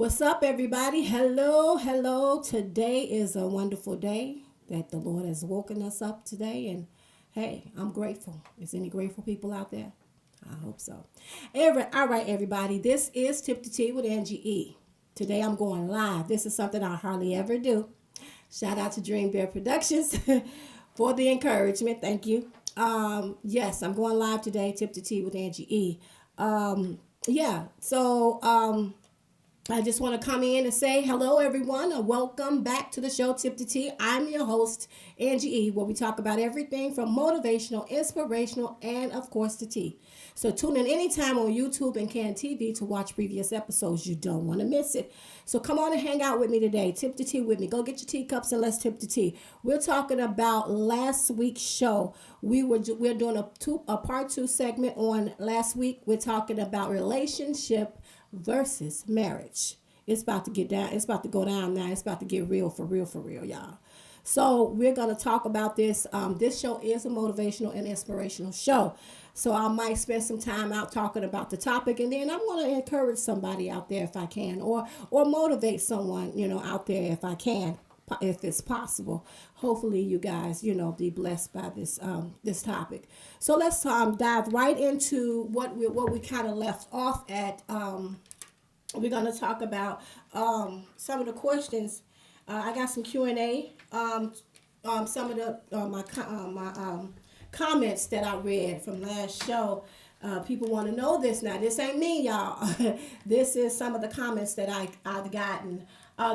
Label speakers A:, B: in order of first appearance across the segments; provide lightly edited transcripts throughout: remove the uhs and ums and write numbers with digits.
A: What's up, everybody? Hello, hello. Today is a wonderful day that the Lord has woken us up today. And hey, I'm grateful. Is any grateful people out there? I hope so. All right, everybody. This is Tip to Tea with Angie E. Today I'm going live. This is something I hardly ever do. Shout out to Dream Bear Productions for the encouragement. Thank you. Yes, I'm going live today. Tip to Tea with Angie E. Yeah. I just want to come in and say hello, everyone, and welcome back to the show, Tip to Tea. I'm your host, Angie E., where we talk about everything from motivational, inspirational, and, of course, the tea. So tune in anytime on YouTube and Can TV to watch previous episodes. You don't want to miss it. So come on and hang out with me today. Tip to tea with me. Go get your teacups and let's tip the tea. We're talking about last week's show. We're doing a part two segment on last week. We're talking about relationship versus marriage. It's about to get down. It's about to go down now. It's about to get real, for real, y'all. So we're going to talk about this. This show is a motivational and inspirational show. So I might spend some time out talking about the topic, and then I'm going to encourage somebody out there if I can, or motivate someone, out there if I can, if it's possible. Hopefully you guys, be blessed by this topic. So let's dive right into what we kind of left off at. We're going to talk about some of the questions. I got some Q&A. Some of my comments that I read from last show. People want to know this now. This ain't me, y'all. This is some of the comments that I've gotten.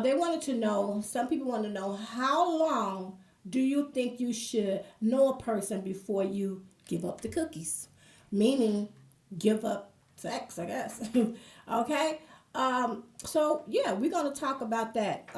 A: They wanted to know, some people want to know, how long do you think you should know a person before you give up the cookies? Meaning, give up sex, I guess. Okay? So, yeah, we're going to talk about that.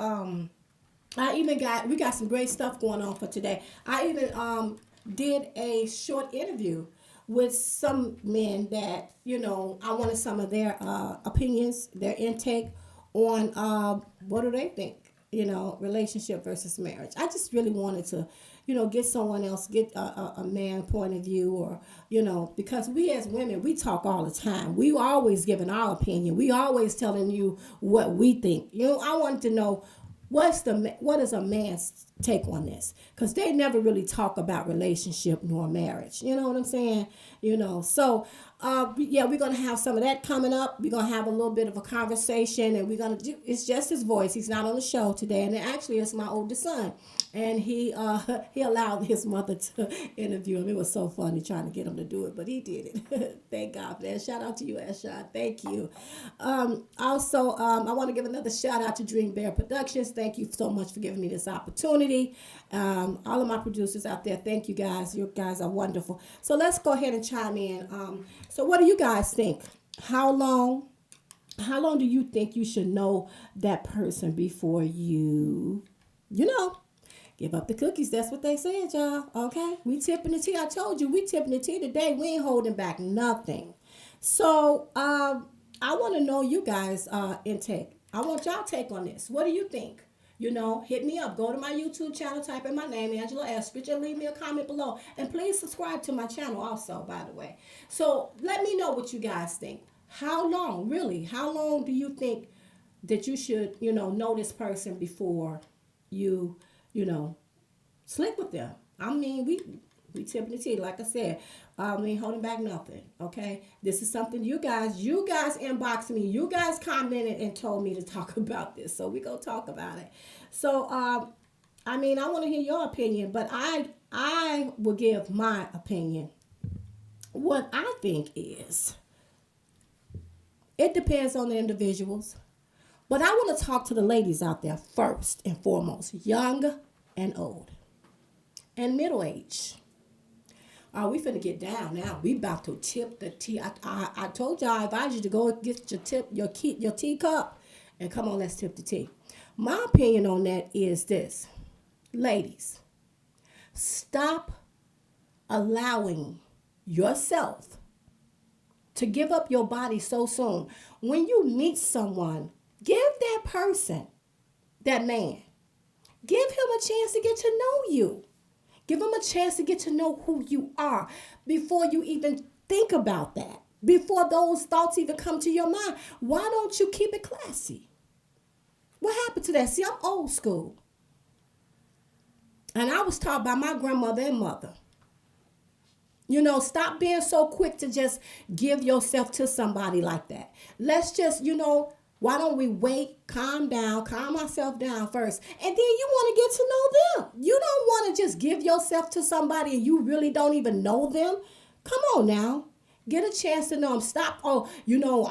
A: We got some great stuff going on for today. I even did a short interview with some men that, I wanted some of their opinions, their intake on what do they think, relationship versus marriage. I just really wanted to, get someone else, get a man point of view, or, because we as women, we talk all the time. We always giving our opinion. We always telling you what we think. I wanted to know, what is a man's take on this? Because they never really talk about relationship nor marriage. You know what I'm saying? So yeah, we're gonna have some of that coming up. We're gonna have a little bit of a conversation, and we're gonna do. It's just his voice. He's not on the show today, and actually, it's my oldest son, and he allowed his mother to interview him. It was so funny trying to get him to do it, but he did it. Thank God for that. Shout out to you, Ashad. Thank you. Also, I want to give another shout out to Dream Bear Productions. Thank you so much for giving me this opportunity. All of my producers out there, thank you guys. You guys are wonderful. So let's go ahead and chime in. So what do you guys think? How long do you think you should know that person before give up the cookies? That's what they said, y'all. Okay? We tipping the tea. I told you, we tipping the tea today. We ain't holding back nothing. So I want to know you guys' intake. I want y'all take on this. What do you think? Hit me up. Go to my YouTube channel, type in my name, Angela Eskridge, and leave me a comment below. And please subscribe to my channel also, by the way. So let me know what you guys think. How long, really? How long do you think that you should, know this person before you, sleep with them? I mean, we tipping the tea, like I said. We ain't holding back nothing, okay? This is something you guys inboxed me. You guys commented and told me to talk about this. So we go talk about it. So, I want to hear your opinion, but I will give my opinion. What I think is, it depends on the individuals. But I want to talk to the ladies out there first and foremost, young and old, and middle age. We finna get down now. We about to tip the tea. I told y'all, I advise you to go get your teacup, and come on, let's tip the tea. My opinion on that is this. Ladies, stop allowing yourself to give up your body so soon. When you meet someone, give that person, that man, give him a chance to get to know you. Give them a chance to get to know who you are before you even think about that, before those thoughts even come to your mind. Why don't you keep it classy? What happened to that? See, I'm old school. And I was taught by my grandmother and mother. Stop being so quick to just give yourself to somebody like that. Let's just, why don't we wait, calm down, calm myself down first, and then you want to get to know them. You don't want to just give yourself to somebody and you really don't even know them. Come on now. Get a chance to know them. Stop. Oh,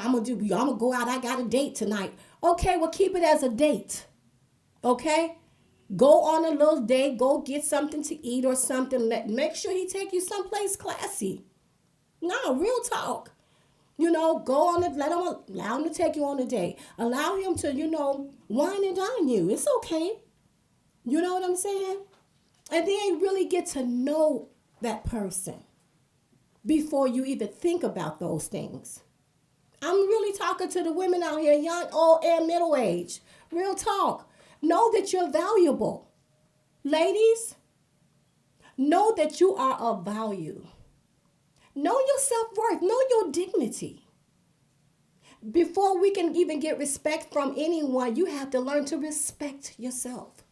A: I'm gonna go out. I got a date tonight. Okay, well, keep it as a date. Okay? Go on a little date. Go get something to eat or something. Make sure he take you someplace classy. No, real talk. Go on it. Allow him to take you on a date. Allow him to, wine and dine you. It's okay. You know what I'm saying? And then really get to know that person before you even think about those things. I'm really talking to the women out here, young, old, and middle age. Real talk. Know that you're valuable. Ladies, know that you are of value. Know your self-worth. Know your dignity. Before we can even get respect from anyone, you have to learn to respect yourself.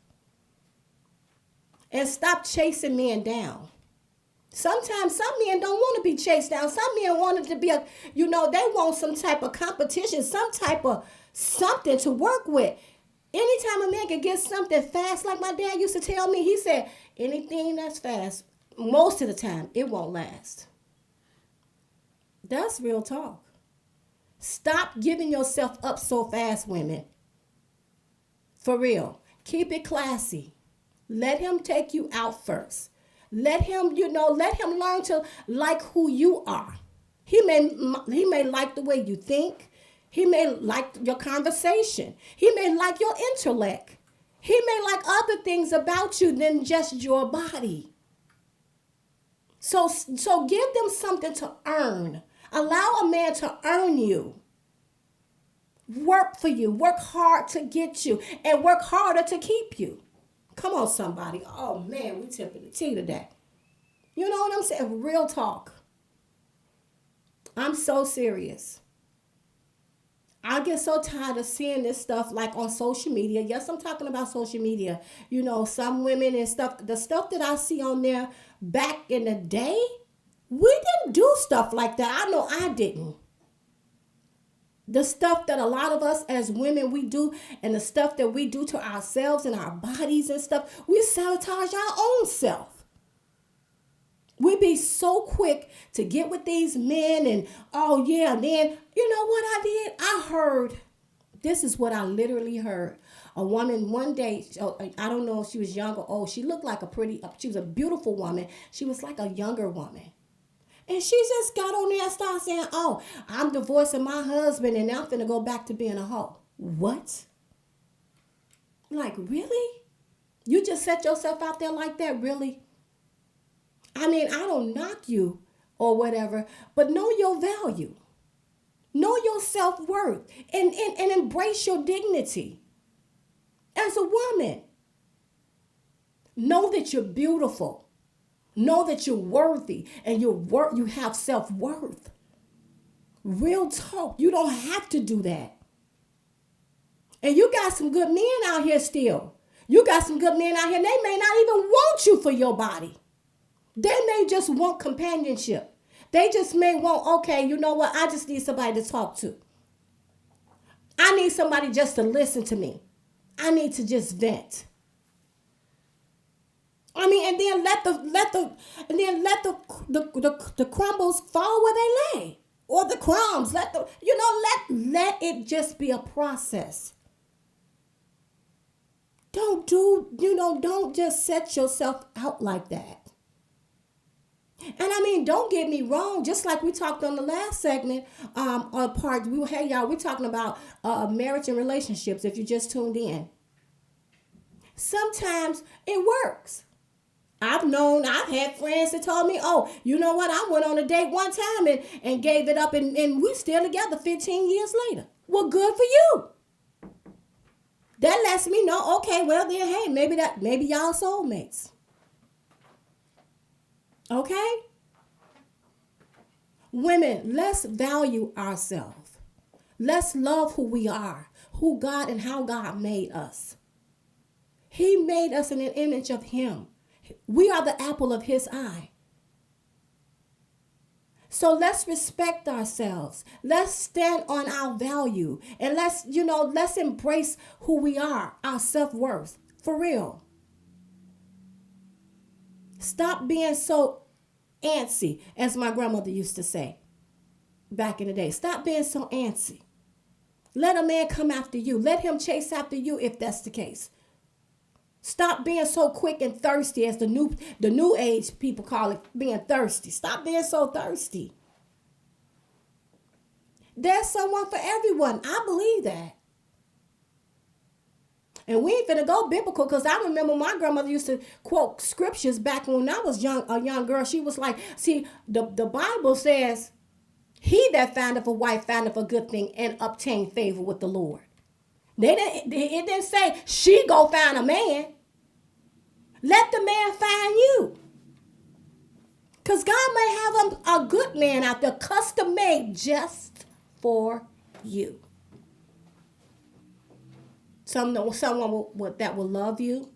A: And stop chasing men down. Sometimes some men don't want to be chased down. Some men want it to be they want some type of competition, some type of something to work with. Anytime a man can get something fast, like my dad used to tell me, he said, anything that's fast, most of the time, it won't last. That's real talk. Stop giving yourself up so fast, women. For real. Keep it classy. Let him take you out first. Let him learn to like who you are. He may like the way you think. He may like your conversation. He may like your intellect. He may like other things about you than just your body. So give them something to earn. Allow a man to earn you. Work for you. Work hard to get you. And work harder to keep you. Come on, somebody. Oh, man, we tipping the tea today. You know what I'm saying? Real talk. I'm so serious. I get so tired of seeing this stuff like on social media. Yes, I'm talking about social media. Some women and stuff. The stuff that I see on there back in the day, we didn't do stuff like that. I know I didn't. The stuff that a lot of us as women we do and the stuff that we do to ourselves and our bodies and stuff, we sabotage our own self. We be so quick to get with these men and, oh yeah, then, you know what I did? I heard, this is what I literally heard. A woman one day, I don't know if she was young or old, she looked like she was a beautiful woman. She was like a younger woman. And she just got on there and started saying, oh, I'm divorcing my husband and I'm finna go back to being a hoe. What? Like, really? You just set yourself out there like that, really? I mean, I don't knock you or whatever, but know your value. Know your self-worth and embrace your dignity. As a woman, know that you're beautiful. Know that you're worthy and you have self-worth. Real talk. You don't have to do that. And you got some good men out here still. You got some good men out here. They may not even want you for your body. They may just want companionship. They just may want, okay, you know what? I just need somebody to talk to. I need somebody just to listen to me. I need to just vent. I mean, and then let the crumbles fall where they lay, or the crumbs. Let it just be a process. Don't just set yourself out like that. And I mean, don't get me wrong. Just like we talked on the last segment, we're talking about marriage and relationships. If you just tuned in, sometimes it works. I've had friends that told me, oh, you know what? I went on a date one time and gave it up and we still together 15 years later. Well, good for you. That lets me know, okay, well then, hey, maybe y'all soulmates. Okay? Women, let's value ourselves. Let's love who we are. who God and how God made us. He made us in an image of him. We are the apple of his eye. So let's respect ourselves. Let's stand on our value. And let's embrace who we are, our self-worth. For real. Stop being so antsy, as my grandmother used to say back in the day. Stop being so antsy. Let a man come after you. Let him chase after you if that's the case. Stop being so quick and thirsty, as the new age people call it, being thirsty. Stop being so thirsty. There's someone for everyone. I believe that. And we ain't finna go biblical, because I remember my grandmother used to quote scriptures back when I was a young girl. She was like, see, the Bible says, he that findeth a wife findeth a good thing and obtain favor with the Lord. It didn't say she go find a man. Let the man find you. Because God may have a good man out there, custom made just for you. Someone that will love you.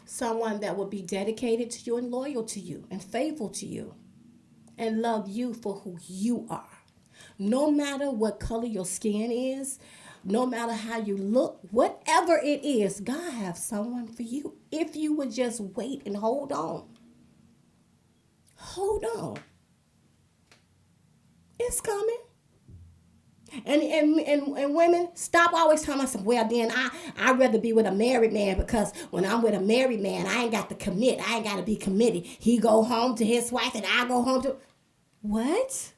A: Someone that will be dedicated to you and loyal to you and faithful to you. And love you for who you are. No matter what color your skin is, no matter how you look, whatever it is, God has someone for you. If you would just wait and hold on. Hold on. It's coming. And women, stop always telling us, well, then I'd rather be with a married man, because when I'm with a married man, I ain't got to commit. I ain't got to be committed. He go home to his wife and I go home to... What?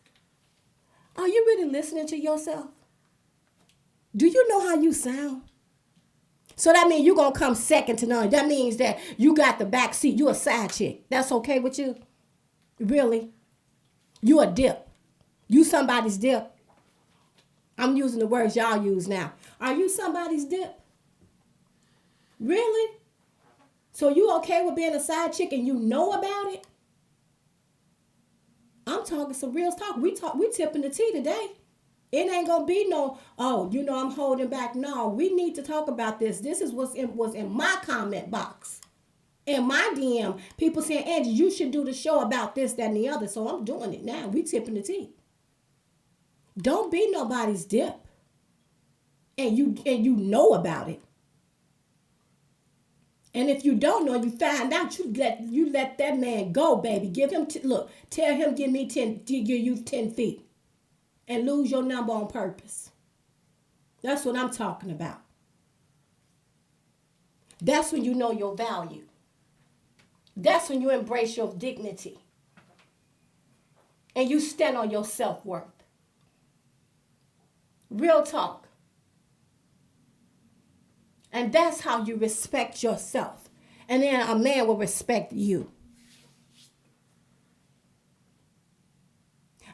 A: Are you really listening to yourself? Do you know how you sound? So that means you're going to come second to none. That means that you got the back seat. You a side chick. That's okay with you? Really? You a dip. You somebody's dip. I'm using the words y'all use now. Are you somebody's dip? Really? So you okay with being a side chick and you know about it? I'm talking some real talk. We tipping the tea today. It ain't gonna be no, I'm holding back. No, we need to talk about this. This is was in my comment box. In my DM, people saying, Angie, you should do the show about this, that, and the other. So I'm doing it now. We tipping the tea. Don't be nobody's dip. And you know about it. And if you don't know, you find out, you let that man go, baby. Give him, tell him, give you 10 feet. And lose your number on purpose. That's what I'm talking about. That's when you know your value. That's when you embrace your dignity. And you stand on your self-worth. Real talk. And that's how you respect yourself. And then a man will respect you.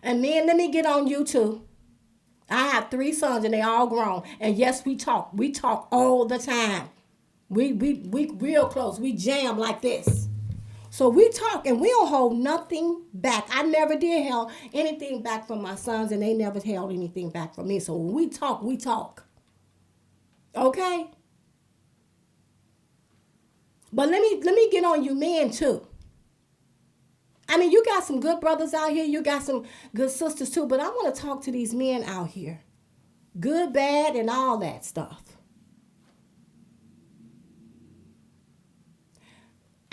A: And men, let me get on you too. I have 3 sons and they all grown. And yes, we talk. We talk all the time. We real close. We jam like this. So we talk and we don't hold nothing back. I never did hold anything back from my sons, and they never held anything back from me. So when we talk, we talk. Okay? But let me get on you men too. I mean, you got some good brothers out here. You got some good sisters too. But I want to talk to these men out here. Good, bad, and all that stuff.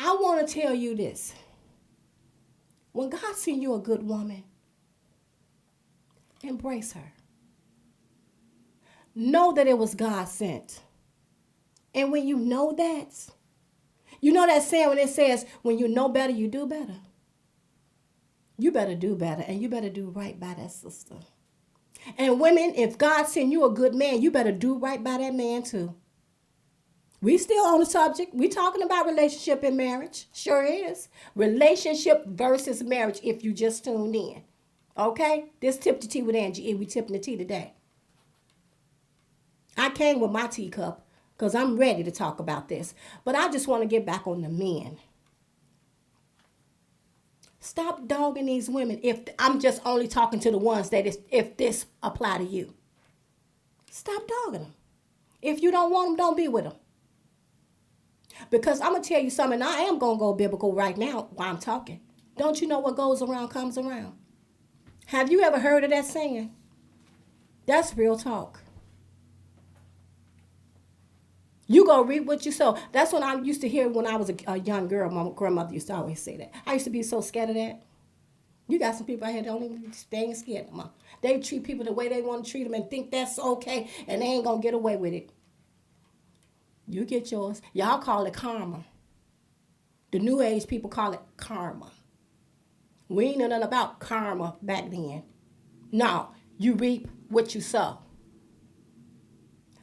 A: I want to tell you this. When God sends you a good woman, embrace her. Know that it was God sent. And when you know that saying when it says, when you know better, you do better. You better do better, and you better do right by that sister. And women, if God send you a good man, you better do right by that man too. We still on the subject. We talking about relationship and marriage. Sure is. Relationship versus marriage, if you just tuned in. Okay? This Tip the Tea with Angie E. We tipping the tea today. I came with my teacup because I'm ready to talk about this. But I just want to get back on the men. Stop dogging these women. If I'm just only talking to the ones that if this apply to you. Stop dogging them. If you don't want them, don't be with them. Because I'm going to tell you something. I am going to go biblical right now while I'm talking. Don't you know what goes around comes around? Have you ever heard of that saying? That's real talk. You go reap what you sow. That's what I used to hear when I was a young girl. My grandmother used to always say that. I used to be so scared of that. You got some people out here that don't even stay scared no more. They treat people the way they want to treat them and think that's okay, and they ain't going to get away with it. You get yours. Y'all call it karma. The new age people call it karma. We ain't know nothing about karma back then. No, you reap what you sow.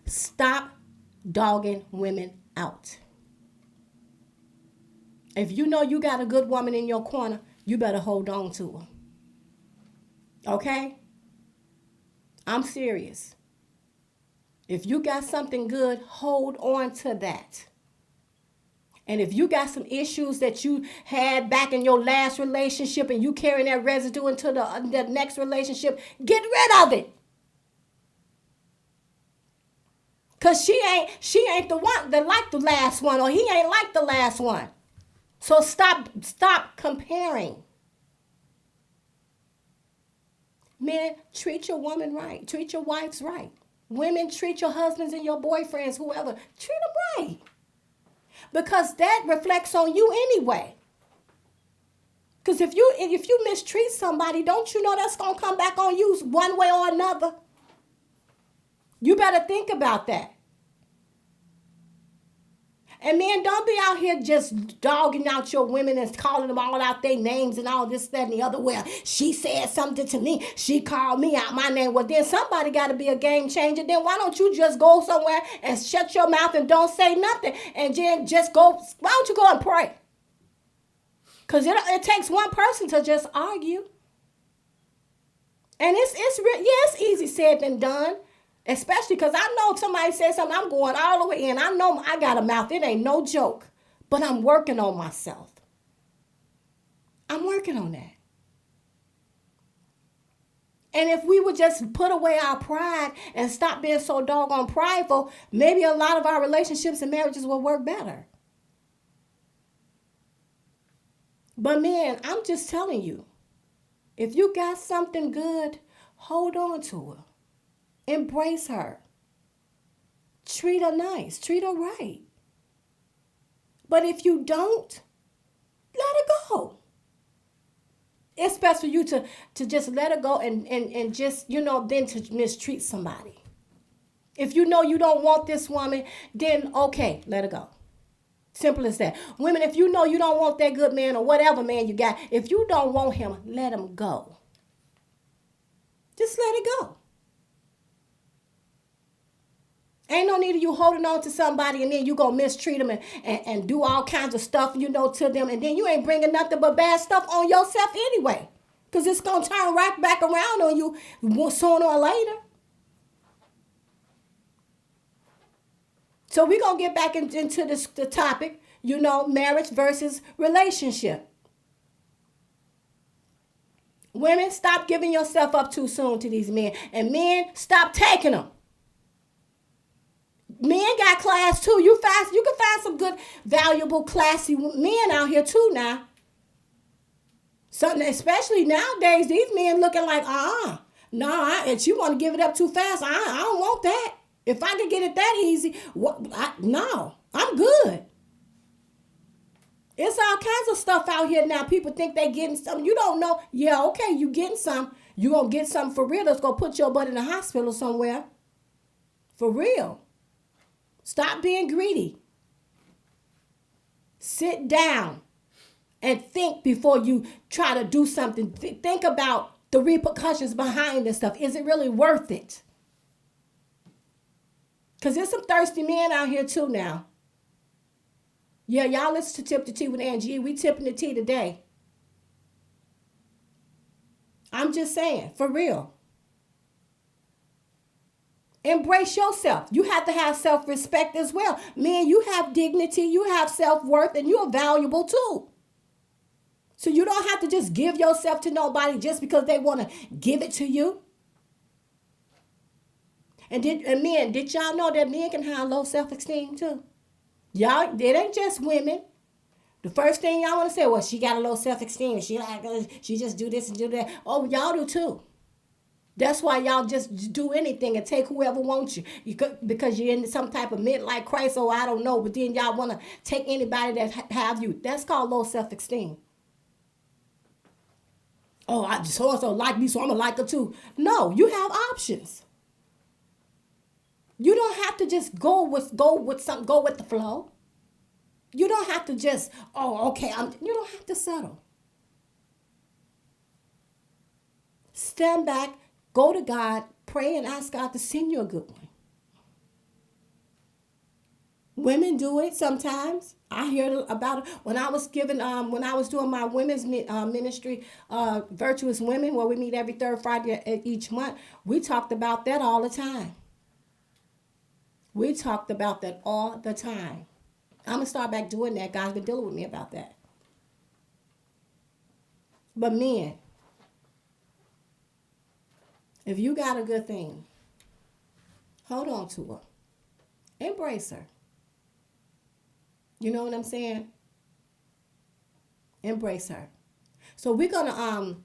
A: Stop dogging women out. If you know you got a good woman in your corner, you better hold on to her. Okay? I'm serious. If you got something good, hold on to that. And if you got some issues that you had back in your last relationship and you carrying that residue into the next relationship, get rid of it. Because she ain't the one that like the last one, or he ain't like the last one. So stop comparing. Men, treat your woman right. Treat your wives right. Women, treat your husbands and your boyfriends, whoever. Treat them right. Because that reflects on you anyway. Because if you mistreat somebody, don't you know that's going to come back on you one way or another? You better think about that. And men, don't be out here just dogging out your women and calling them all out their names and all this, that, and the other. Well, she said something to me. She called me out my name. Well, then somebody got to be a game changer. Then why don't you just go somewhere and shut your mouth and don't say nothing? And then just go, why don't you go and pray? Because it takes one person to just argue. And it's easy said than done. Especially because I know if somebody says something, I'm going all the way in. I know I got a mouth. It ain't no joke. But I'm working on myself. I'm working on that. And if we would just put away our pride and stop being so doggone prideful, maybe a lot of our relationships and marriages will work better. But man, I'm just telling you, if you got something good, hold on to it. Embrace her. Treat her nice. Treat her right. But if you don't, let her go. It's best for you to just let her go and just, then to mistreat somebody. If you know you don't want this woman, then okay, let her go. Simple as that. Women, if you know you don't want that good man or whatever man you got, if you don't want him, let him go. Just let it go. Ain't no need of you holding on to somebody and then you going to mistreat them and do all kinds of stuff, to them. And then you ain't bringing nothing but bad stuff on yourself anyway. Because it's going to turn right back around on you sooner or later. So we're going to get back into the topic, marriage versus relationship. Women, stop giving yourself up too soon to these men. And men, stop taking them. Men got class too. You can find some good, valuable, classy men out here too now. Something, especially nowadays, these men looking like, if you want to give it up too fast, I don't want that. If I could get it that easy, I'm good. It's all kinds of stuff out here now. People think they getting something. You don't know. Yeah, okay, you getting some. You gonna get something for real that's gonna put your butt in the hospital somewhere. For real. Stop being greedy. Sit down and think before you try to do something. Think about the repercussions behind this stuff. Is it really worth it? Because there's some thirsty men out here too now. Yeah, y'all listen to Tip the Tea with Angie. We tipping the tea today. I'm just saying, for real. Embrace yourself. You have to have self-respect as well. Men, you have dignity, you have self-worth, and you're valuable too. So you don't have to just give yourself to nobody just because they want to give it to you. And men, did y'all know that men can have low self-esteem too? Y'all, it ain't just women. The first thing y'all want to say, well, she got a low self-esteem. She just do this and do that. Oh, y'all do too. That's why y'all just do anything and take whoever wants you. Because you're in some type of midlife crisis, or I don't know. But then y'all want to take anybody that have you. That's called low self-esteem. Oh, I so and so like me, so I'm gonna like her too. No, you have options. You don't have to just go with the flow. You don't have to just, oh, okay, you don't have to settle. Stand back, go to God, pray and ask God to send you a good one. Women do it sometimes. I hear about it when I was doing my women's ministry, Virtuous Women, where we meet every third Friday each month. We talked about that all the time. We talked about that all the time. I'm going to start back doing that. God's been dealing with me about that. But men, if you got a good thing, hold on to her. Embrace her. You know what I'm saying? Embrace her. So we're gonna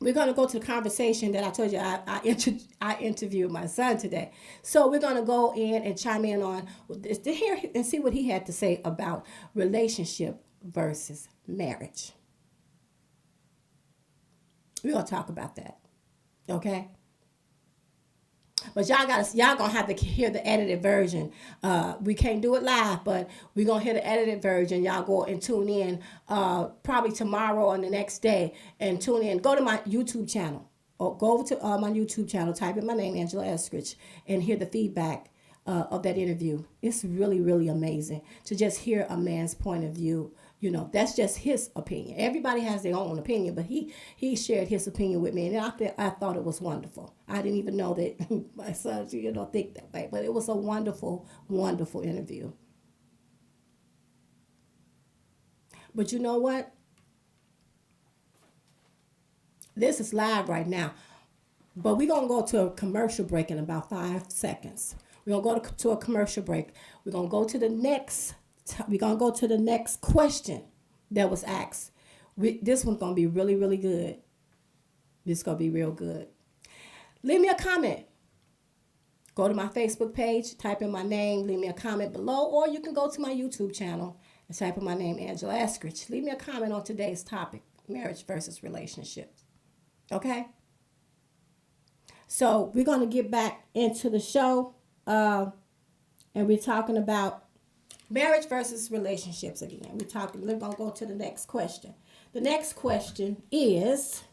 A: go to the conversation that I told you I interviewed my son today. So we're gonna go in and chime in on to hear and see what he had to say about relationship versus marriage. We're gonna talk about that. Okay? But y'all gonna have to hear the edited version. We can't do it live, but we're gonna hear the edited version. Y'all go and tune in probably tomorrow or the next day and tune in. Go to my YouTube channel or go over to my YouTube channel, type in my name, Angela Eskridge, and hear the feedback of that interview. It's really, really amazing to just hear a man's point of view. You know, that's just his opinion. Everybody has their own opinion, but he shared his opinion with me, and I thought it was wonderful. I didn't even know that my son, think that way, but it was a wonderful, wonderful interview. But you know what? This is live right now, but we're gonna go to a commercial break in about 5 seconds. We're gonna go to a commercial break. We're gonna go to the next. We're gonna go to the next question that was asked. This one's gonna be really, really good. This is gonna be real good. Leave me a comment. Go to my Facebook page, type in my name, leave me a comment below, or you can go to my YouTube channel and type in my name, Angela Eskridge. Leave me a comment on today's topic, marriage versus relationships. Okay? So we're gonna get back into the show, and we're talking about marriage versus relationships again. We're going to go to the next question. The next question is,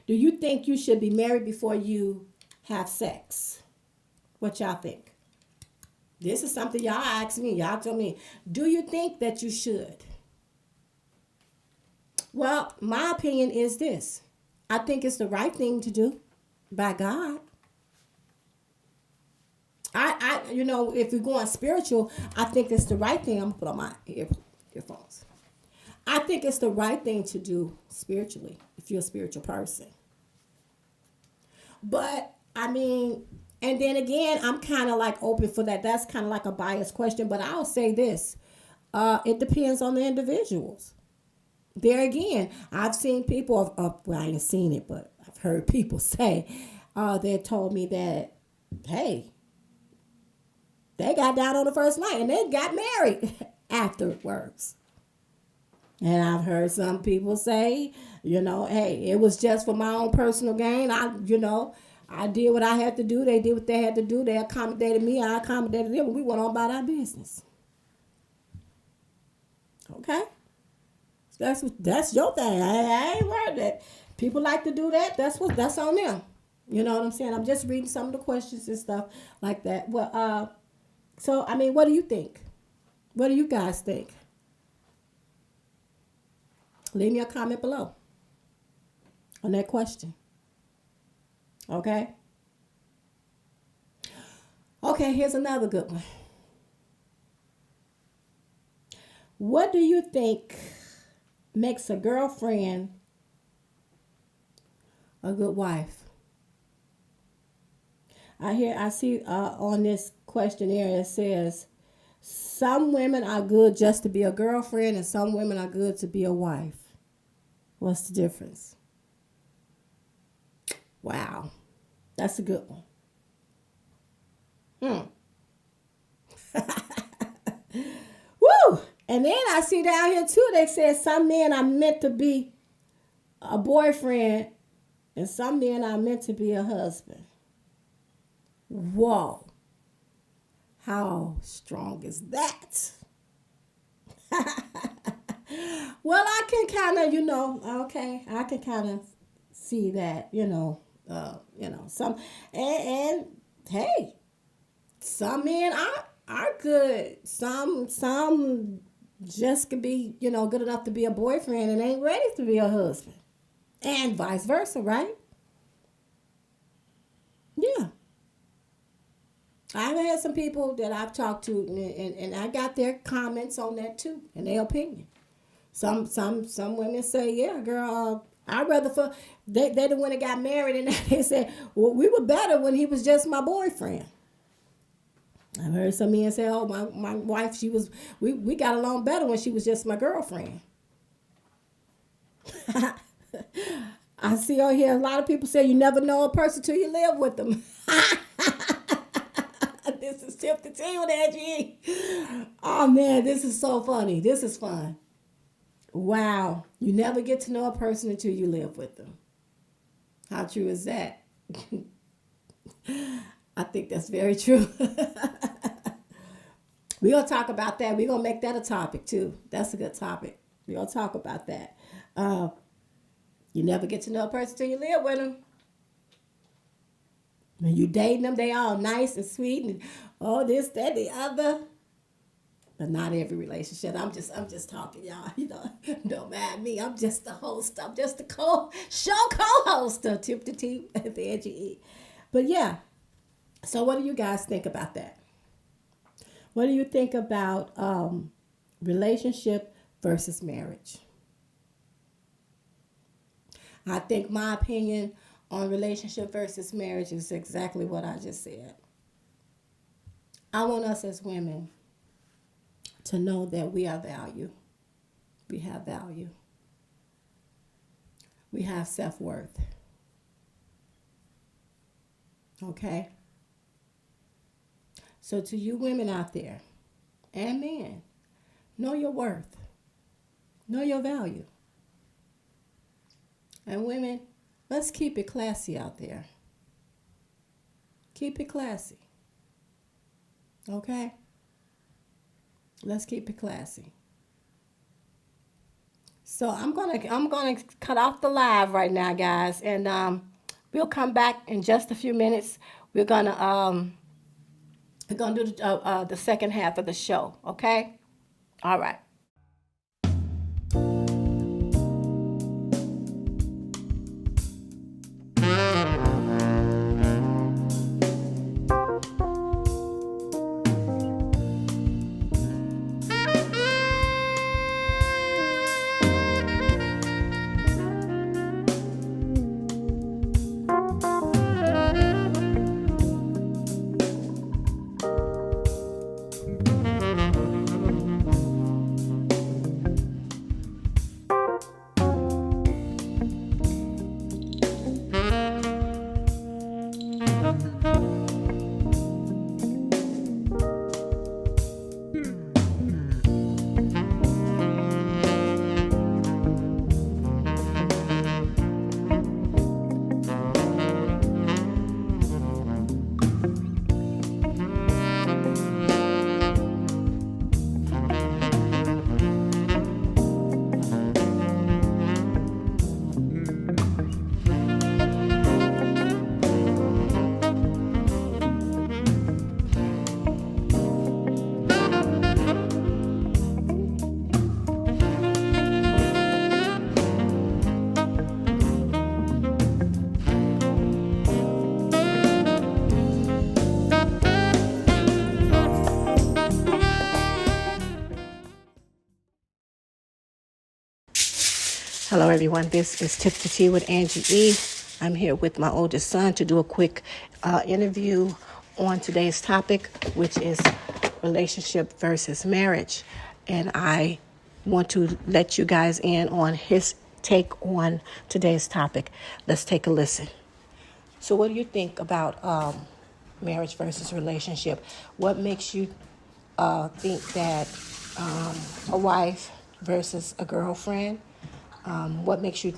A: do you think you should be married before you have sex? What y'all think? This is something y'all asked me. Y'all tell me, do you think that you should? Well, my opinion is this. I think it's the right thing to do by God. If we're going spiritual, I think it's the right thing. I'm going to put on my earphones. I think it's the right thing to do spiritually if you're a spiritual person. But, and then again, I'm kind of like open for that. That's kind of like a biased question, but I'll say this. It depends on the individuals. There again, I've seen people, well, I ain't seen it, but I've heard people say, they told me that, hey, they got down on the first night and they got married afterwards. And I've heard some people say, hey, it was just for my own personal gain. I did what I had to do. They did what they had to do. They accommodated me. I accommodated them. And we went on about our business. Okay? That's your thing. I ain't worried that people like to do that. That's on them. You know what I'm saying? I'm just reading some of the questions and stuff like that. Well, so, what do you think? What do you guys think? Leave me a comment below on that question. Okay? Okay, here's another good one. What do you think makes a girlfriend a good wife? I see on this questionnaire it says some women are good just to be a girlfriend and some women are good to be a wife. What's the difference? Wow. That's a good one. Woo! And then I see down here too, they said some men are meant to be a boyfriend and some men are meant to be a husband. Whoa. How strong is that? Well, I can kind of, okay, I can kind of see that, some, and hey, some men are good. Some just can be, good enough to be a boyfriend and ain't ready to be a husband. And vice versa, right? Yeah. I've had some people that I've talked to and I got their comments on that too and their opinion. Some women say, yeah, girl, I'd rather for they the one that got married and they said, well, we were better when he was just my boyfriend. I've heard some men say, oh, my wife, we got along better when she was just my girlfriend. I see on here a lot of people say you never know a person till you live with them. This is Tip the Tea with Angie. Oh man, this is so funny. This is fun. Wow. You never get to know a person until you live with them. How true is that? I think that's very true. We're going to talk about that. We're going to make that a topic too. That's a good topic. We're going to talk about that. You never get to know a person until you live with them. When you dating them, they all nice and sweet and this, that, the other. But not every relationship. I'm just talking, y'all. Don't mind me. I'm just the host. I'm just the show co-host of Tip the Tea at the Angie E. But yeah. So what do you guys think about that? What do you think about relationship versus marriage? I think my opinion on relationship versus marriage is exactly what I just said. I want us as women to know that we are value. We have value. We have self-worth. Okay? So to you women out there and men, know your worth. Know your value. And women, let's keep it classy out there. Keep it classy. Okay? Let's keep it classy. So I'm gonna cut off the live right now, guys, and we'll come back in just a few minutes. We're gonna do the second half of the show. Okay? All right. Hello, everyone. This is Tip the Tea with Angie E. I'm here with my oldest son to do a quick interview on today's topic, which is relationship versus marriage. And I want to let you guys in on his take on today's topic. Let's take a listen. So what do you think about marriage versus relationship? What makes you think that a wife versus a girlfriend? What makes you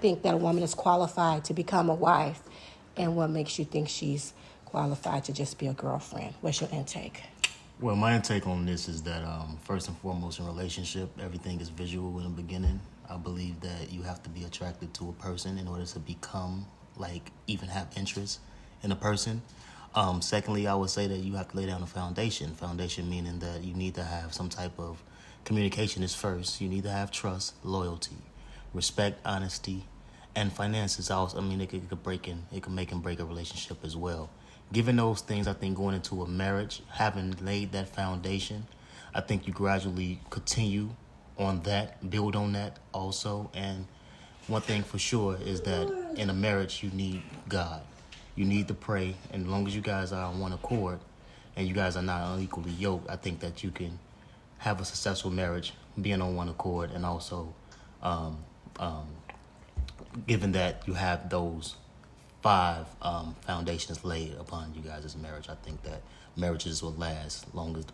A: think that a woman is qualified to become a wife? And what makes you think she's qualified to just be a girlfriend? What's your intake?
B: Well, my intake on this is that first and foremost in relationship, everything is visual in the beginning. I believe that you have to be attracted to a person in order to become, even have interest in a person. Secondly, I would say that you have to lay down a foundation. Foundation meaning that you need to have some type of communication is first. You need to have trust, loyalty, respect, honesty, and finances. Also, it can make and break a relationship as well. Given those things, I think going into a marriage, having laid that foundation, I think you gradually continue on that, build on that also. And one thing for sure is that in a marriage, you need God. You need to pray. And as long as you guys are on one accord and you guys are not unequally yoked, I think that you can have a successful marriage being on one accord, and also given that you have those five foundations laid upon you guys' marriage, I think that marriages will last as long as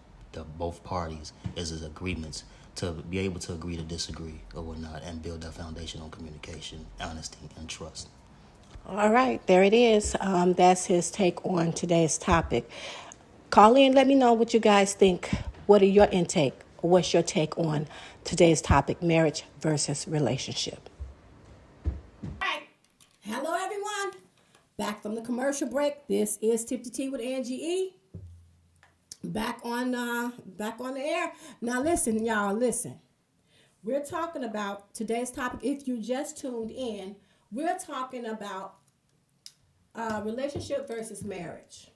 B: both parties is agreements to be able to agree to disagree or whatnot and build that foundation on communication, honesty, and trust.
A: All right, there it is. That's his take on today's topic. Call in, let me know what you guys think. What are your intake? What's your take on today's topic, marriage versus relationship? All right. Hello, everyone. Back from the commercial break. This is Tip to Tea with Angie E. Back on the air. Now listen, y'all, listen. We're talking about today's topic. If you just tuned in, we're talking about relationship versus marriage.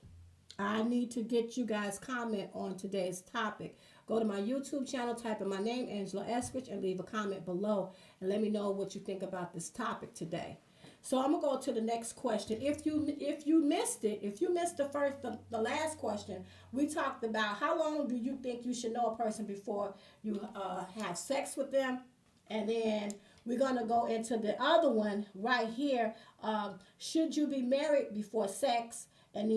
A: I need to get you guys comment on today's topic. Go to my YouTube channel, type in my name, Angela Eskridge, and leave a comment below and let me know what you think about this topic today. So I'm gonna go to the next question. If you missed it, if you missed the last question, we talked about how long do you think you should know a person before you have sex with them, and then we're gonna go into the other one right here. Should you be married before sex? And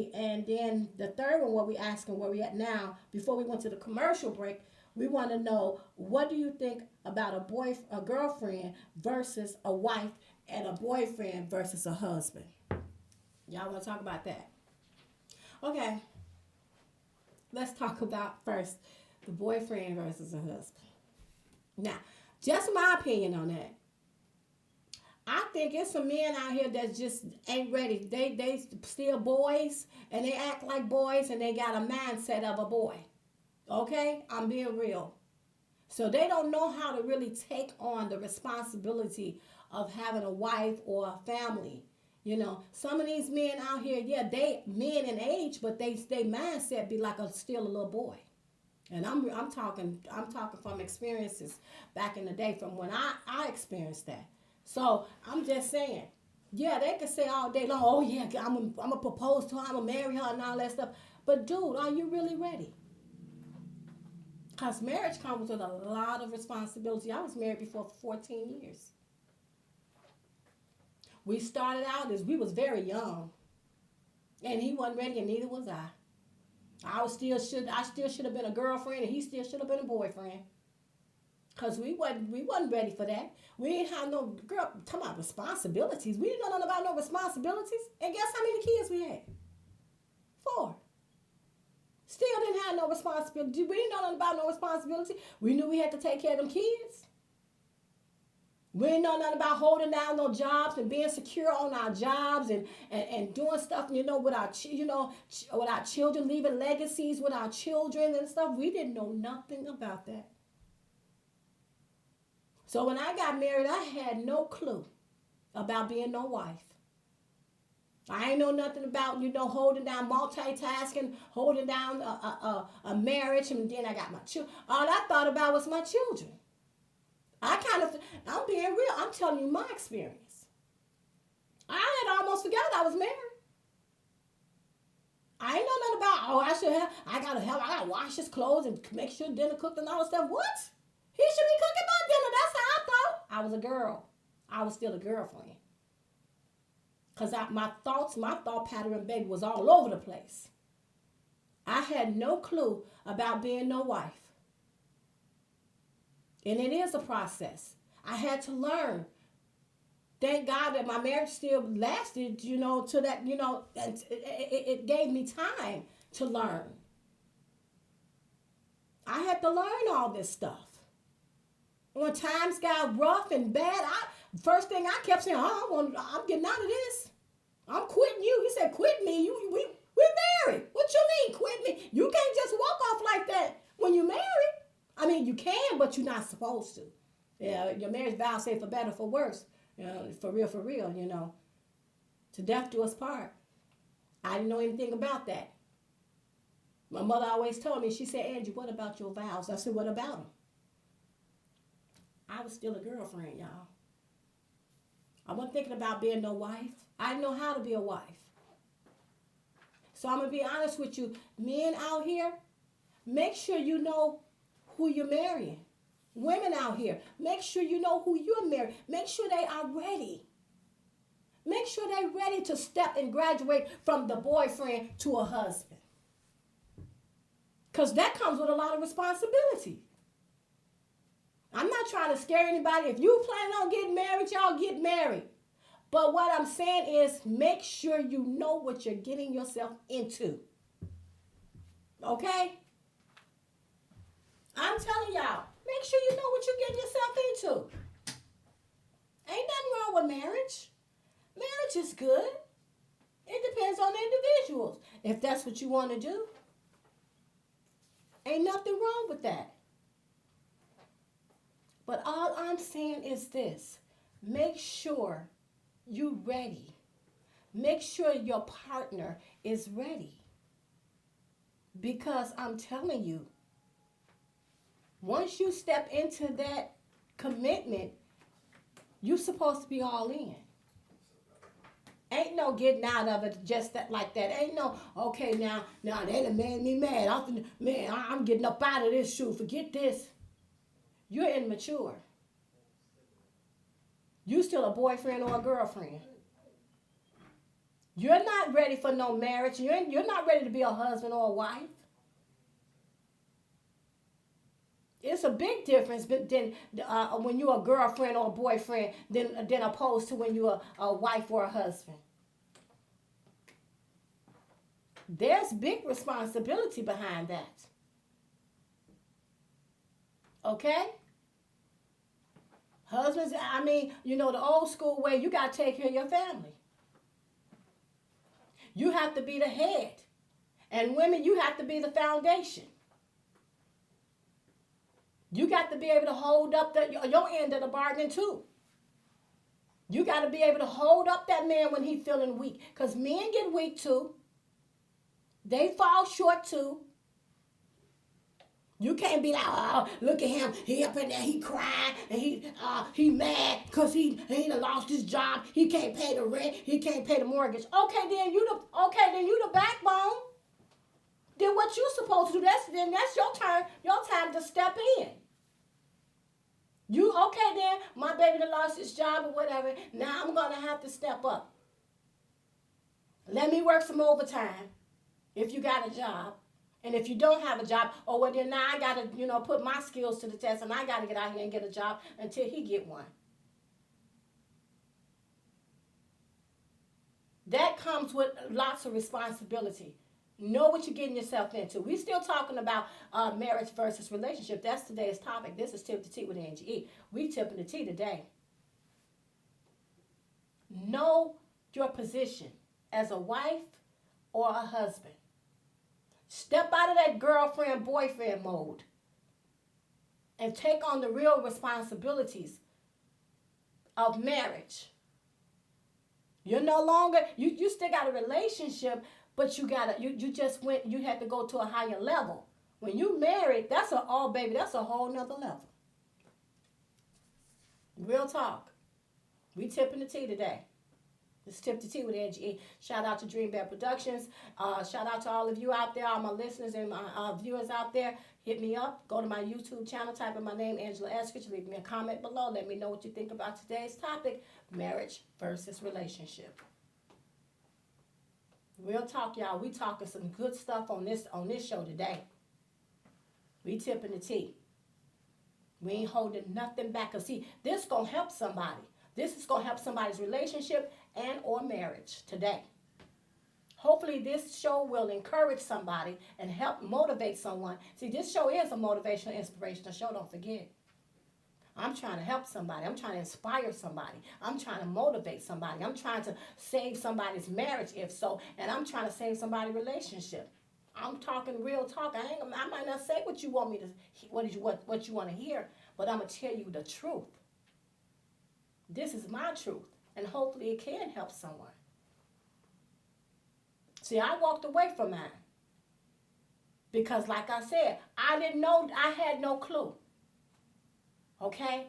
A: then the third one, what we asking where we at now, before we went to the commercial break, we want to know, what do you think about a girlfriend versus a wife, and a boyfriend versus a husband? Y'all want to talk about that? Okay. Let's talk about first the boyfriend versus a husband. Now, just my opinion on that. I think it's some men out here that just ain't ready. They still boys, and they act like boys, and they got a mindset of a boy. Okay? I'm being real. So they don't know how to really take on the responsibility of having a wife or a family. You know, some of these men out here, yeah, they men in age, but they mindset be like still a little boy. And I'm talking from experiences back in the day, from when I experienced that. So I'm just saying, yeah, they can say all day long, oh yeah, I'm gonna propose to her, I'm gonna marry her and all that stuff. But dude, are you really ready? Because marriage comes with a lot of responsibility. I was married before for 14 years. We started out as we was very young. And he wasn't ready, and neither was I. I still should have been a girlfriend, and he still should have been a boyfriend. Because we wasn't ready for that. We didn't have no, girl, talking about responsibilities. We didn't know nothing about no responsibilities. And guess how many kids we had? 4. Still didn't have no responsibility. We didn't know nothing about no responsibility. We knew we had to take care of them kids. We didn't know nothing about holding down no jobs and being secure on our jobs and doing stuff, with our with our children, leaving legacies with our children and stuff. We didn't know nothing about that. So when I got married, I had no clue about being no wife. I ain't know nothing about, holding down multitasking, holding down a marriage, and then I got my children. All I thought about was my children. I'm being real. I'm telling you my experience. I had almost forgot I was married. I ain't know nothing about, oh, I gotta wash his clothes and make sure dinner cooked and all that stuff. What? He should be cooking my dinner. That's how I thought. I was a girl. I was still a girlfriend. Because my thought pattern, baby, was all over the place. I had no clue about being no wife. And it is a process. I had to learn. Thank God that my marriage still lasted, to that, and it gave me time to learn. I had to learn all this stuff. When times got rough and bad, first thing I kept saying, I'm getting out of this. I'm quitting you. He said, quit me. We're married. What you mean, quit me? You can't just walk off like that when you're married. I mean, you can, but you're not supposed to. Yeah, your marriage vows say for better, for worse. For real, to death do us part. I didn't know anything about that. My mother always told me, she said, Angie, what about your vows? I said, what about them? I was still a girlfriend, y'all. I wasn't thinking about being no wife. I didn't know how to be a wife. So I'm going to be honest with you. Men out here, make sure you know who you're marrying. Women out here, make sure you know who you're marrying. Make sure they are ready. Make sure they're ready to step and graduate from the boyfriend to a husband. Because that comes with a lot of responsibility. I'm not trying to scare anybody. If you plan on getting married, y'all get married. But what I'm saying is make sure you know what you're getting yourself into. Okay? I'm telling y'all, make sure you know what you're getting yourself into. Ain't nothing wrong with marriage. Marriage is good. It depends on the individuals. If that's what you want to do, ain't nothing wrong with that. But all I'm saying is this. Make sure you're ready. Make sure your partner is ready. Because I'm telling you, once you step into that commitment, you're supposed to be all in. Ain't no getting out of it just like that. Ain't no, okay, now they done made me mad. I'm getting up out of this shoe. Forget this. You're immature. You still a boyfriend or a girlfriend. You're not ready for no marriage. You're not ready to be a husband or a wife. It's a big difference than when you're a girlfriend or a boyfriend than opposed to when you're a wife or a husband. There's big responsibility behind that. Okay? Husbands, the old school way, you got to take care of your family. You have to be the head. And women, you have to be the foundation. You got to be able to hold up your end of the bargain too. You got to be able to hold up that man when he's feeling weak. Because men get weak too. They fall short too. You can't be like, oh, look at him. He up in there, he crying, and he mad because he done lost his job. He can't pay the rent. He can't pay the mortgage. Okay, then you the backbone. Then what you supposed to do? That's your turn, your time to step in. You okay then? My baby done lost his job or whatever. Now I'm gonna have to step up. Let me work some overtime if you got a job. And if you don't have a job, then now I got to, put my skills to the test and I got to get out here and get a job until he get one. That comes with lots of responsibility. Know what you're getting yourself into. We're still talking about marriage versus relationship. That's today's topic. This is Tip the Tea with Angie E. We tipping the tea today. Know your position as a wife or a husband. Step out of that girlfriend, boyfriend mode and take on the real responsibilities of marriage. You're no longer, you still got a relationship, but you had to go to a higher level. When you married, that's a whole nother level. Real talk. We tipping the tea today. It's Tip to T with Angie E. Shout out to Dream Bear Productions. Shout out to all of you out there, all my listeners and my viewers out there. Hit me up. Go to my YouTube channel. Type in my name, Angela Eskridge. Leave me a comment below. Let me know what you think about today's topic, marriage versus relationship. Real talk, y'all. We talking some good stuff on this show today. We tipping the tea. We ain't holding nothing back. Cause see, this gonna help somebody. This is gonna help somebody's relationship and or marriage today. Hopefully this show will encourage somebody and help motivate someone. See, this show is a motivational, inspirational show, don't forget. I'm trying to help somebody. I'm trying to inspire somebody. I'm trying to motivate somebody. I'm trying to save somebody's marriage, if so, and I'm trying to save somebody's relationship. I'm talking real talk. I might not say what you want me to, what you want to hear, but I'm gonna tell you the truth. This is my truth, and hopefully it can help someone. See, I walked away from mine because, like I said, I didn't know. I had no clue. Okay?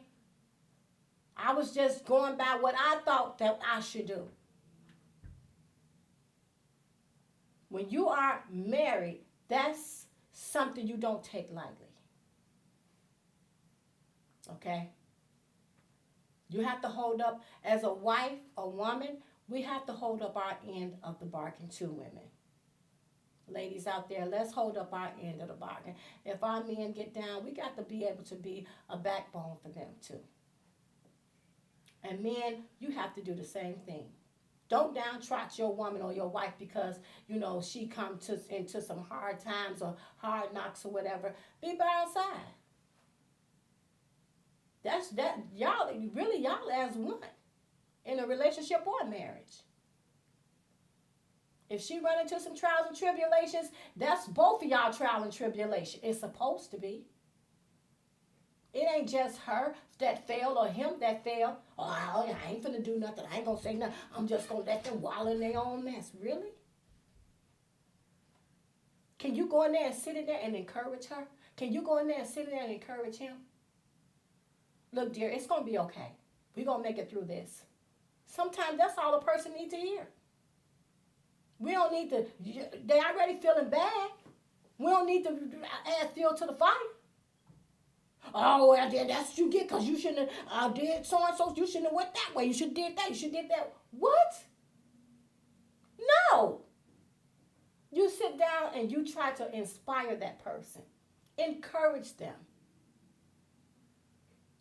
A: I was just going by what I thought that I should do. When you are married, that's something you don't take lightly. Okay? You have to hold up, as a wife, a woman, we have to hold up our end of the bargain too, women. Ladies out there, let's hold up our end of the bargain. If our men get down, we got to be able to be a backbone for them too. And men, you have to do the same thing. Don't downtrot your woman or your wife because, you know, she come into some hard times or hard knocks or whatever. Be by her side. Y'all as one in a relationship or a marriage. If she run into some trials and tribulations, that's both of y'all trial and tribulation. It's supposed to be. It ain't just her that failed or him that failed. Oh, I ain't finna do nothing. I ain't gonna say nothing. I'm just gonna let them wallow in their own mess. Really? Can you go in there and sit in there and encourage her? Can you go in there and sit in there and encourage him? Look, dear, it's gonna be okay. We're gonna make it through this. Sometimes that's all a person needs to hear. We don't need to, they already feeling bad. We don't need to add fuel to the fire. Oh, well, then that's what you get because you shouldn't have did so-and-so. You shouldn't have went that way. You should have did that. You should have did that. What? No. You sit down and you try to inspire that person. Encourage them.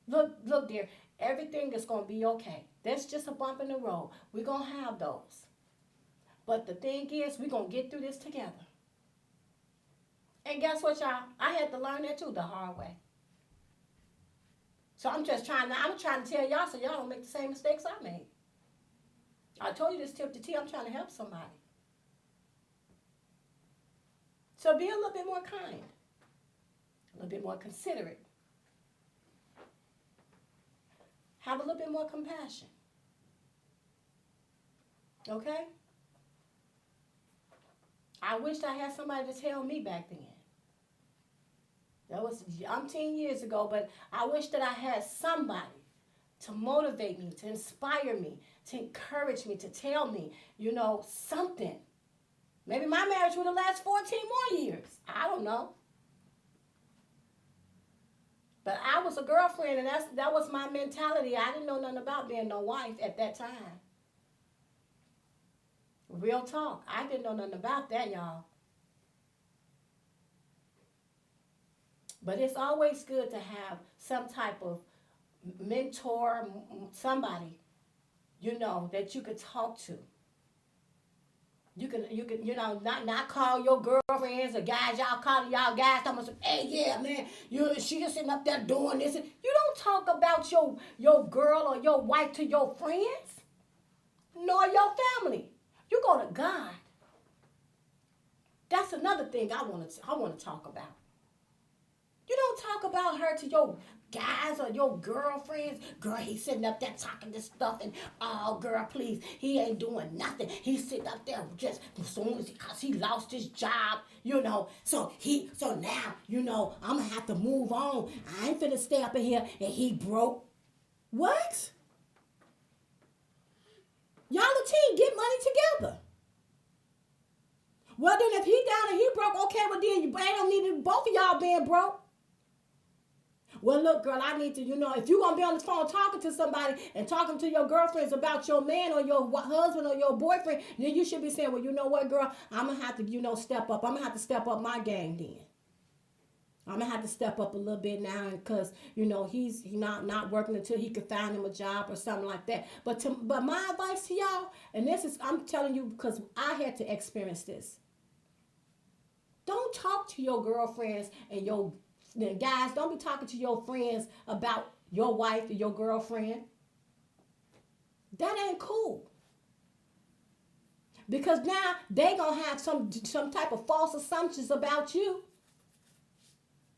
A: Look, dear, everything is going to be okay. That's just a bump in the road. We're going to have those. But the thing is, we're going to get through this together. And guess what, y'all? I had to learn that too the hard way. So I'm trying to tell y'all so y'all don't make the same mistakes I made. I told you this tip to tea. I'm trying to help somebody. So be a little bit more kind. A little bit more considerate. Have a little bit more compassion. Okay? I wished I had somebody to tell me back then. That was umpteen years ago, but I wish that I had somebody to motivate me, to inspire me, to encourage me, to tell me, something. Maybe my marriage would have lasted 14 more years. I don't know. But I was a girlfriend, and that was my mentality. I didn't know nothing about being no wife at that time. Real talk. I didn't know nothing about that, y'all. But it's always good to have some type of mentor, somebody, that you could talk to. You can, not call your girlfriends or guys, y'all calling y'all guys, talking about, hey, yeah, man, she just sitting up there doing this. You don't talk about your girl or your wife to your friends, nor your family. You go to God. That's another thing I want to talk about. You don't talk about her to your guys or your girlfriends. Girl, he's sitting up there talking this stuff and, oh, girl, please, he ain't doing nothing. He's sitting up there just as soon as because he lost his job, So now, I'm going to have to move on. I ain't finna stay up in here and he broke. What? Y'all a team. Get money together. Well, then if he down and he broke, okay, well then you don't need both of y'all being broke. Well, look, girl, I need to, if you're going to be on the phone talking to somebody and talking to your girlfriends about your man or your husband or your boyfriend, then you should be saying, well, you know what, girl, I'm going to have to, step up. I'm going to have to step up my game then. I'm going to have to step up a little bit now because, he's not working until he can find him a job or something like that. But my advice to y'all, and this is, I'm telling you because I had to experience this. Don't talk to your girlfriends and guys, don't be talking to your friends about your wife or your girlfriend. That ain't cool. Because now they going to have some type of false assumptions about you.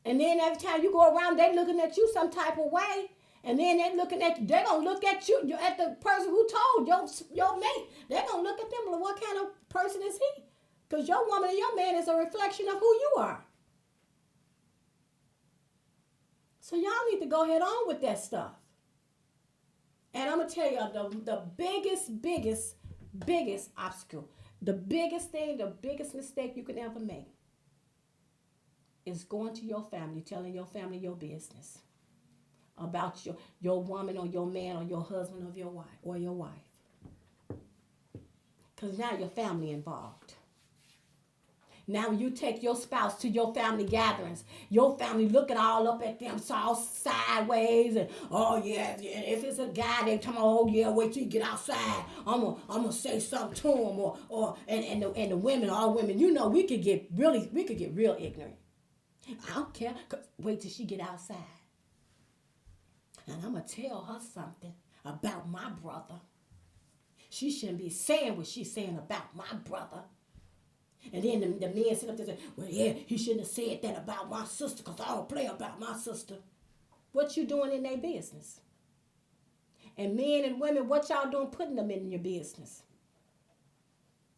A: And then every time you go around, they looking at you some type of way. And then they're going to look at you, at the person who told your mate. They're going to look at them like, what kind of person is he? Because your woman and your man is a reflection of who you are. So y'all need to go ahead on with that stuff. And I'm going to tell you the biggest obstacle, the biggest thing, the biggest mistake you can ever make is going to your family, telling your family your business about your woman or your man or your husband or your wife. Because now your family involved. Now you take your spouse to your family gatherings. Your family looking all up at them, all sideways, and oh yeah, if it's a guy, they tell me, oh yeah, wait till you get outside. I'm gonna say something to him, and the women, all women, we could get real ignorant. I don't care. Wait till she get outside, and I'm gonna tell her something about my brother. She shouldn't be saying what she's saying about my brother. And then the men sit up there and say, well, yeah, he shouldn't have said that about my sister because I don't play about my sister. What you doing in their business? And men and women, what y'all doing putting them in your business?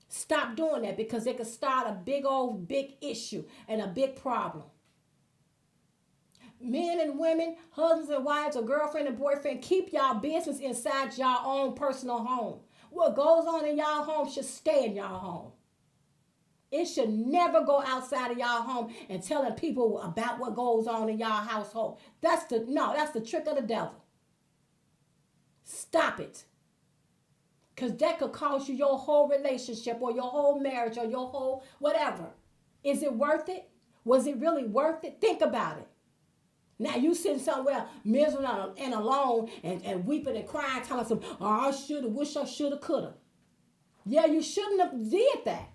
A: Stop doing that because it could start a big issue and a big problem. Men and women, husbands and wives, or girlfriend and boyfriend, keep y'all business inside y'all own personal home. What goes on in y'all home should stay in y'all home. It should never go outside of y'all home and telling people about what goes on in y'all household. That's the trick of the devil. Stop it. Because that could cost you your whole relationship or your whole marriage or your whole whatever. Is it worth it? Was it really worth it? Think about it. Now you sitting somewhere miserable and alone and weeping and crying, telling some, oh, I shoulda, wish I shoulda, coulda. Yeah, you shouldn't have did that.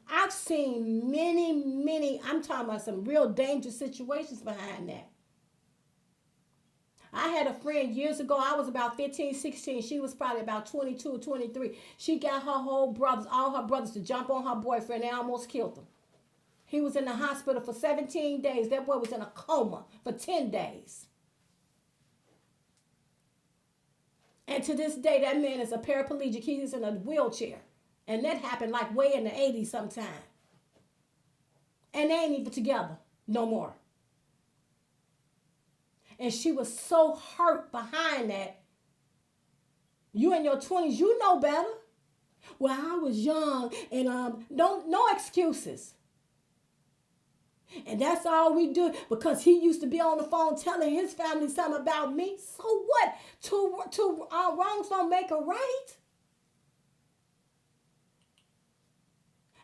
A: I've seen many, I'm talking about some real dangerous situations behind that. I had a friend years ago, I was about 15, 16. She was probably about 22 or 23. She got all her brothers to jump on her boyfriend. They almost killed him. He was in the hospital for 17 days. That boy was in a coma for 10 days. And to this day, that man is a paraplegic. He's in a wheelchair. And that happened like way in the 80s sometime. And they ain't even together no more. And she was so hurt behind that. You in your 20s, you know better. Well, I was young and no excuses. And that's all we do because he used to be on the phone telling his family something about me. So what? Two wrongs don't make a right.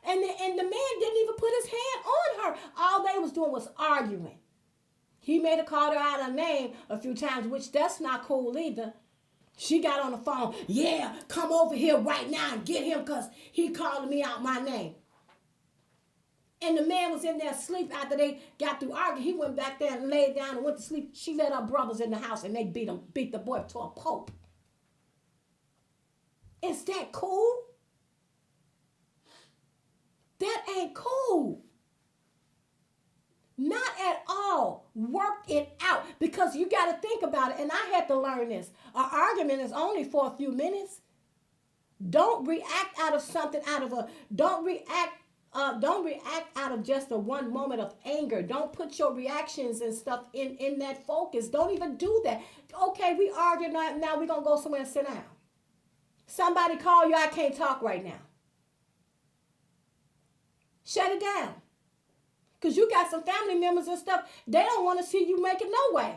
A: And the man didn't even put his hand on her. All they was doing was arguing. He made her call her out her name a few times, which that's not cool either. She got on the phone. Yeah, come over here right now and get him because he calling me out my name. And the man was in there asleep after they got through arguing. He went back there and laid down and went to sleep. She let her brothers in the house and they beat the boy to a pulp. Is that cool? That ain't cool. Not at all. Work it out because you got to think about it. And I had to learn this. An argument is only for a few minutes. Don't react out of something, don't react out of just a one moment of anger. Don't put your reactions and stuff in that focus. Don't even do that. Okay, we argued now we're going to go somewhere and sit down. Somebody call you, I can't talk right now. Shut it down. Because you got some family members and stuff, they don't want to see you make it no way.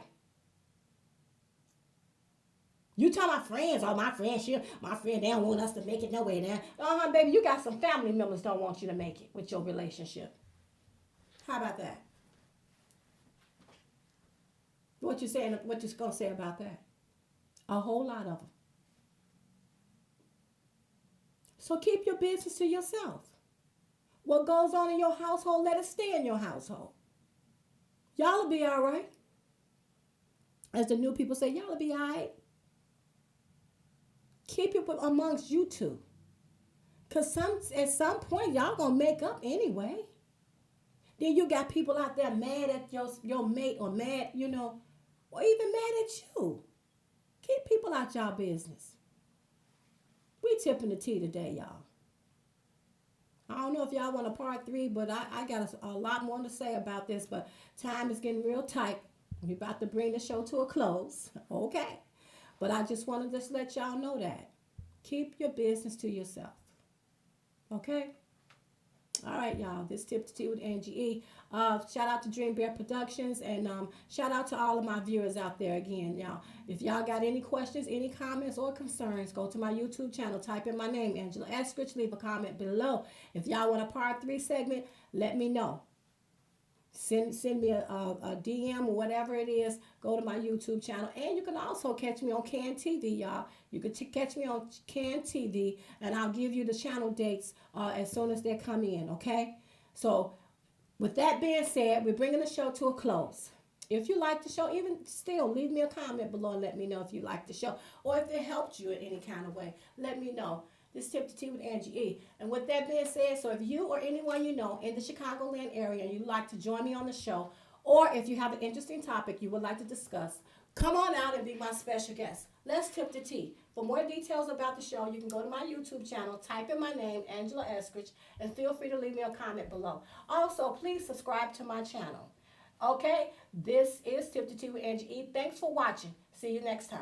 A: You tell my friends, oh, my friend, they don't want us to make it no way now. Baby, you got some family members don't want you to make it with your relationship. How about that? What you saying? What you gonna say about that? A whole lot of them. So keep your business to yourself. What goes on in your household, let it stay in your household. Y'all will be all right. As the new people say, y'all will be all right. Keep it amongst you two. Because at some point, y'all going to make up anyway. Then you got people out there mad at your mate or mad, or even mad at you. Keep people out y'all business. We tipping the tea today, y'all. I don't know if y'all want a part 3, but I got a lot more to say about this, but time is getting real tight. We're about to bring the show to a close. Okay. But I just want to let y'all know that. Keep your business to yourself. Okay? All right, y'all. This Tip to Tea with Angie E. Shout out to Dream Bear Productions, and shout out to all of my viewers out there again, y'all. If y'all got any questions, any comments, or concerns, go to my YouTube channel. Type in my name, Angela Eskridge. Leave a comment below. If y'all want a part 3 segment, let me know. Send me a DM or whatever it is. Go to my YouTube channel. And you can also catch me on CAN TV, y'all. You can catch me on CAN TV, and I'll give you the channel dates as soon as they come in, okay? So with that being said, we're bringing the show to a close. If you like the show, even still, leave me a comment below and let me know if you like the show or if it helped you in any kind of way. Let me know. This Tip to Tea with Angie E. And with that being said, so if you or anyone you know in the Chicagoland area and you'd like to join me on the show, or if you have an interesting topic you would like to discuss, come on out and be my special guest. Let's tip the tea. For more details about the show, you can go to my YouTube channel, type in my name, Angela Eskridge, and feel free to leave me a comment below. Also, please subscribe to my channel. Okay? This is Tip to Tea with Angie E. Thanks for watching. See you next time.